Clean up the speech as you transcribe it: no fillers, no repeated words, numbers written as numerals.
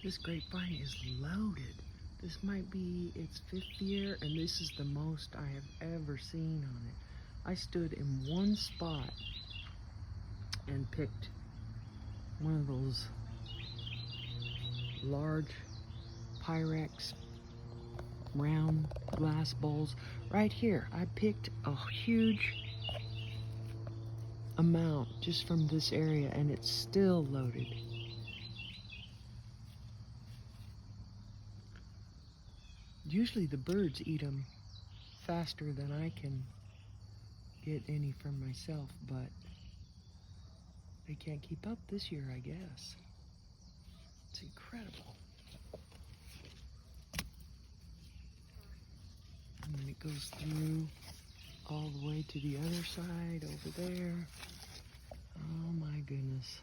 This grapevine is loaded. This might be its 5th year, and this is the most I have ever seen on it. I stood in one spot and picked one of those large Pyrex round glass bowls right here. I picked a huge amount just from this area, and it's still loaded. Usually the birds eat them faster than I can get any from myself, but they can't keep up this year, I guess. It's incredible. And then it goes through all the way to the other side over there. Oh my goodness.